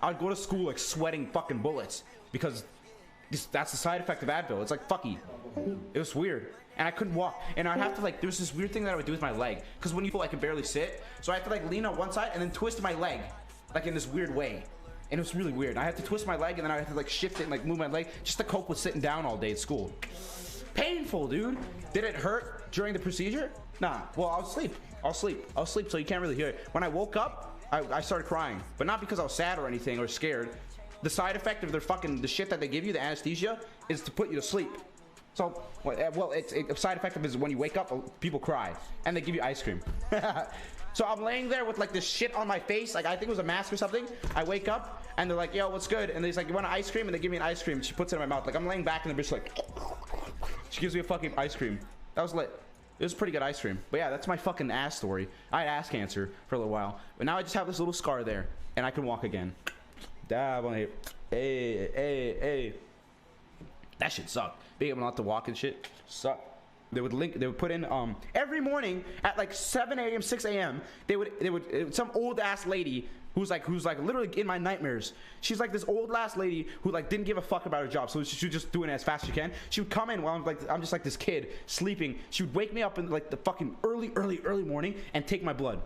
I'd go to school like sweating fucking bullets because that's the side effect of Advil. It's like fucky. It was weird. And I couldn't walk. And I'd have to like, there was this weird thing that I would do with my leg. Because when you feel I could barely sit. So I had to like lean on one side and then twist my leg. Like in this weird way. And it was really weird. I had to twist my leg and then I had to like shift it and like move my leg just to cope with sitting down all day at school. Painful, dude. Did it hurt during the procedure? Nah. Well, I was asleep. I was asleep, so you can't really hear it. When I woke up, I started crying. But not because I was sad or anything or scared. The side effect of the shit that they give you, the anesthesia, is to put you to sleep. So, well, a side effect of it is when you wake up, people cry. And they give you ice cream. So I'm laying there with like this shit on my face. Like I think it was a mask or something. I wake up and they're like, yo, what's good? And they're like, you want an ice cream? And they give me an ice cream. She puts it in my mouth. Like I'm laying back and the bitch like, she gives me a fucking ice cream. That was lit. It was pretty good ice cream. But yeah, that's my fucking ass story. I had ass cancer for a little while. But now I just have this little scar there. And I can walk again. Dab on it. Hey. That shit sucked. Being able not to walk and shit sucked. They would put in every morning at like 7 a.m. 6 a.m. they would some old ass lady who's like literally in my nightmares. She's like this old ass lady who like didn't give a fuck about her job, so she would just do it as fast as she can. She would come in while I'm just like this kid sleeping. She would wake me up in like the fucking early morning and take my blood.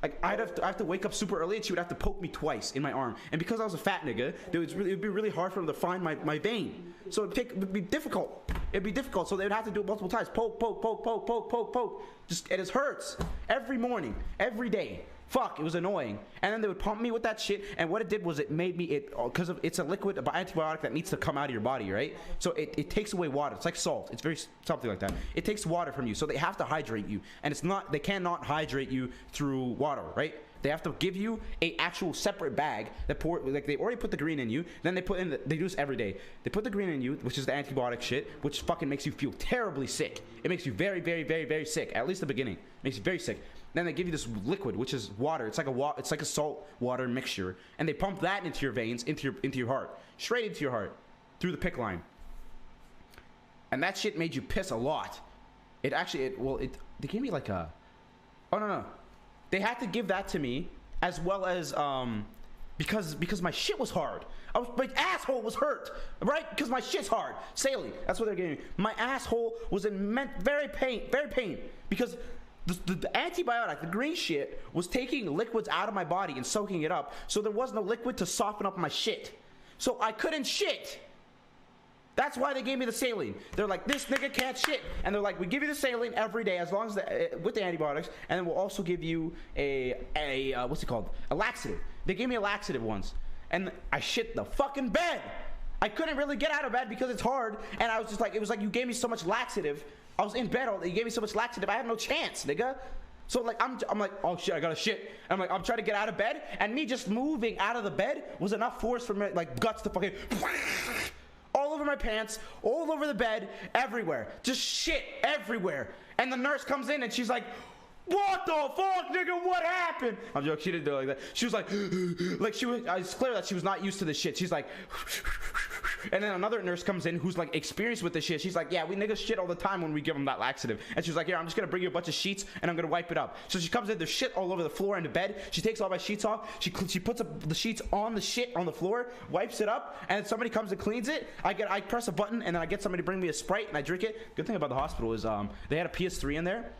Like I have to wake up super early and she would have to poke me twice in my arm. And because I was a fat nigga, it'd be really hard for them to find my vein. So it'd be difficult. It'd be difficult. So they would have to do it multiple times. Poke. Just it just hurts every morning, every day. Fuck, it was annoying. And then they would pump me with that shit, and what it did was it made me because it's a liquid antibiotic that needs to come out of your body, right? So it takes away water. It's like salt. It's very something like that. It takes water from you, so they have to hydrate you, and they cannot hydrate you through water, right? They have to give you a actual separate bag that like they already put the green in you, then they put in they do this every day. They put the green in you, which is the antibiotic shit, which fucking makes you feel terribly sick. It makes you very, very, very, very sick. At least the beginning, it makes you very sick. Then they give you this liquid, which is water. It's like a salt water mixture, and they pump that into your veins, into your heart, straight into your heart, through the PICC line. And that shit made you piss a lot. They gave me like a, oh no. They had to give that to me as well as because my shit was hard. My asshole was hurt, right? Because my shit's hard. Saline. That's what they're giving me. My asshole was in very pain because the antibiotic, the green shit, was taking liquids out of my body and soaking it up. So there was no liquid to soften up my shit. So I couldn't shit. That's why they gave me the saline. They're like, this nigga can't shit. And they're like, we give you the saline every day as long as with the antibiotics, and then we'll also give you a what's it called? A laxative. They gave me a laxative once, and I shit the fucking bed. I couldn't really get out of bed because it's hard, and I was just like, it was like you gave me so much laxative. I was in bed all day. You gave me so much laxative. I had no chance, nigga. So like I'm like, oh shit, I gotta shit. And I'm like, I'm trying to get out of bed, and me just moving out of the bed was enough force for me, like guts to fucking all over my pants, all over the bed, everywhere. Just shit everywhere. And the nurse comes in and she's like, what the fuck, nigga? What happened? I'm joking. She didn't do it like that. She was like it's clear that she was not used to this shit. She's like, and then another nurse comes in who's like experienced with this shit. She's like, yeah, we niggas shit all the time when we give them that laxative. And she's like, here, I'm just gonna bring you a bunch of sheets and I'm gonna wipe it up. So she comes in, there's shit all over the floor and the bed. She takes all my sheets off. She puts the sheets on the shit on the floor, wipes it up, and then somebody comes and cleans it. I press a button and then I get somebody to bring me a Sprite and I drink it. Good thing about the hospital is they had a PS3 in there.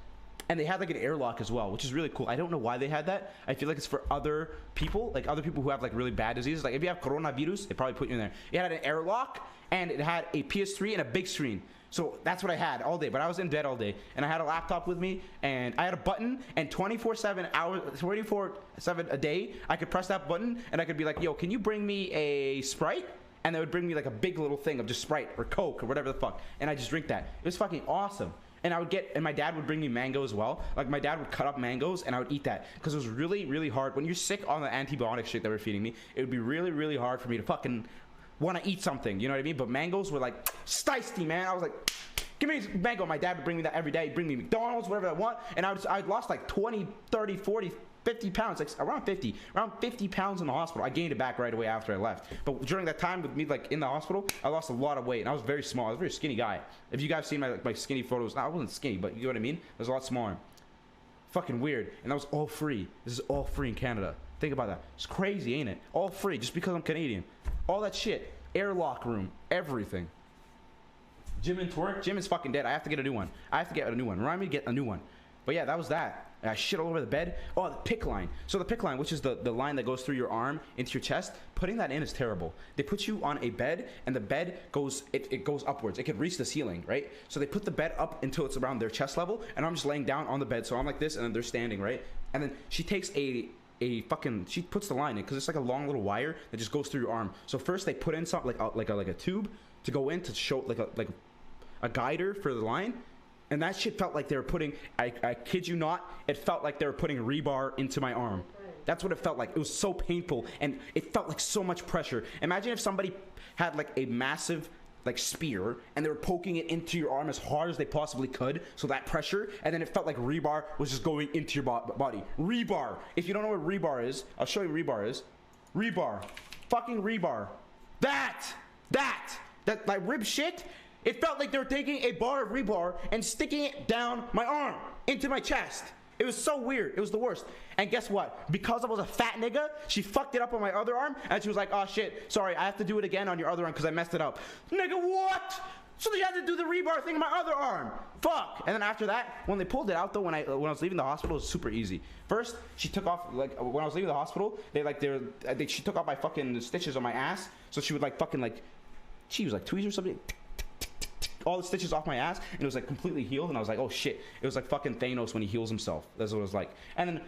And they had like an airlock as well, which is really cool. I don't know why they had that. I feel like it's for other people who have like really bad diseases. Like if you have coronavirus, they probably put you in there. It had an airlock and it had a PS3 and a big screen. So that's what I had all day. But I was in bed all day and I had a laptop with me and I had a button, and 24/7 a day, I could press that button and I could be like, yo, can you bring me a Sprite? And they would bring me like a big little thing of just Sprite or Coke or whatever the fuck. And I just drink that. It was fucking awesome. And my dad would bring me mango as well. Like my dad would cut up mangoes and I would eat that because it was really, really hard. When you're sick on the antibiotic shit they were feeding me, it would be really, really hard for me to fucking want to eat something. You know what I mean? But mangoes were like, sticey, man. I was like, give me mango. My dad would bring me that every day. He'd bring me McDonald's, whatever I want. And I'd lost like 20, 30, 40, 50 pounds, like around 50 pounds in the hospital. I gained it back right away after I left. But during that time with me like in the hospital, I lost a lot of weight and I was very small. I was a very skinny guy. If you guys seen my skinny photos, I wasn't skinny, but you know what I mean? I was a lot smaller. Fucking weird. And that was all free. This is all free in Canada. Think about that. It's crazy, ain't it? All free just because I'm Canadian. All that shit. Airlock room. Everything. Gym and twerk. Gym is fucking dead. I have to get a new one. Remind me to get a new one. But yeah, that was that. I shit all over the bed. Oh, the pick line. So the pick line, which is the line that goes through your arm into your chest, putting that in is terrible. They put you on a bed, and the bed goes, it goes upwards. It could reach the ceiling, right? So they put the bed up until it's around their chest level, and I'm just laying down on the bed. So I'm like this, and then they're standing, right? And then she takes she puts the line in, because it's like a long little wire that just goes through your arm. So first they put in something like a tube to go in to show like a guider for the line. And that shit felt like they were putting, I kid you not, it felt like they were putting rebar into my arm. That's what it felt like. It was so painful, and it felt like so much pressure. Imagine if somebody had like a massive like spear, and they were poking it into your arm as hard as they possibly could, so that pressure, and then it felt like rebar was just going into your body. Rebar. If you don't know what rebar is, I'll show you what rebar is. Rebar. Fucking rebar. That like rib shit. It felt like they were taking a bar of rebar and sticking it down my arm into my chest. It was so weird. It was the worst. And guess what? Because I was a fat nigga, she fucked it up on my other arm, and she was like, oh shit, sorry, I have to do it again on your other arm because I messed it up. Nigga, what? So they had to do the rebar thing on my other arm. Fuck. And then after that, when they pulled it out though, when I was leaving the hospital, it was super easy. First, she took off, like, when I was leaving the hospital, she took off my fucking stitches on my ass, so she would like fucking like, she was like tweezers or something. All the stitches off my ass, and it was like completely healed, and I was like, oh shit. It was like fucking Thanos when he heals himself. That's what it was like. And then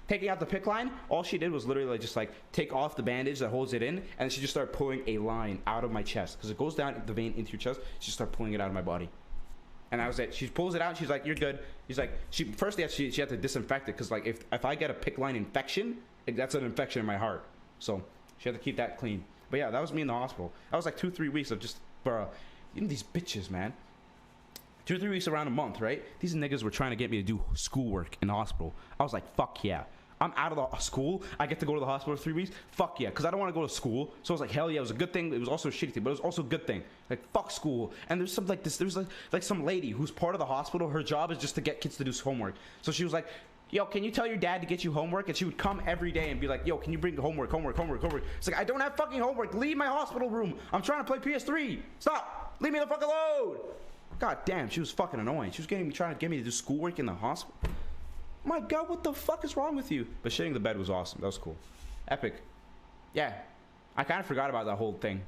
taking out the pick line, all she did was literally like just like take off the bandage that holds it in, and then she just started pulling a line out of my chest, because it goes down the vein into your chest. She just started pulling it out of my body, and that was it. She pulls it out, and she's like, you're good. She's like, she had to disinfect it, because like if I get a pick line infection, that's an infection in my heart, so she had to keep that clean. But yeah, that was me in the hospital. That was like 2-3 weeks of just, bro. You know these bitches, man. 2-3 weeks around a month, right? These niggas were trying to get me to do schoolwork in the hospital. I was like, fuck yeah. I'm out of the school. I get to go to the hospital for 3 weeks. Fuck yeah, because I don't want to go to school. So I was like, hell yeah, it was a good thing. It was also a shitty thing, but it was also a good thing. Like, fuck school. And there's some like this. There's like some lady who's part of the hospital. Her job is just to get kids to do homework. So she was like, yo, can you tell your dad to get you homework? And she would come every day and be like, yo, can you bring homework? It's like, I don't have fucking homework. Leave my hospital room. I'm trying to play PS3. Stop. Leave me the fuck alone. God damn, she was fucking annoying. She was trying to get me to do schoolwork in the hospital. My God, what the fuck is wrong with you? But shitting the bed was awesome. That was cool. Epic. Yeah. I kind of forgot about that whole thing.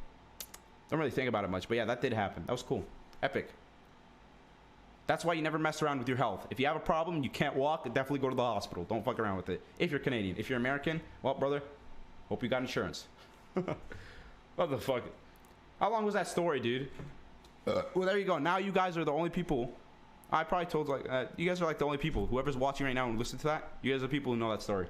Don't really think about it much, but yeah, that did happen. That was cool. Epic. That's why you never mess around with your health. If you have a problem, you can't walk, definitely go to the hospital. Don't fuck around with it. If you're Canadian. If you're American, well, brother, hope you got insurance. What the fuck? How long was that story, dude? Well, there you go. Now you guys are the only people. I probably told like you guys are like the only people. Whoever's watching right now and listen to that, you guys are the people who know that story.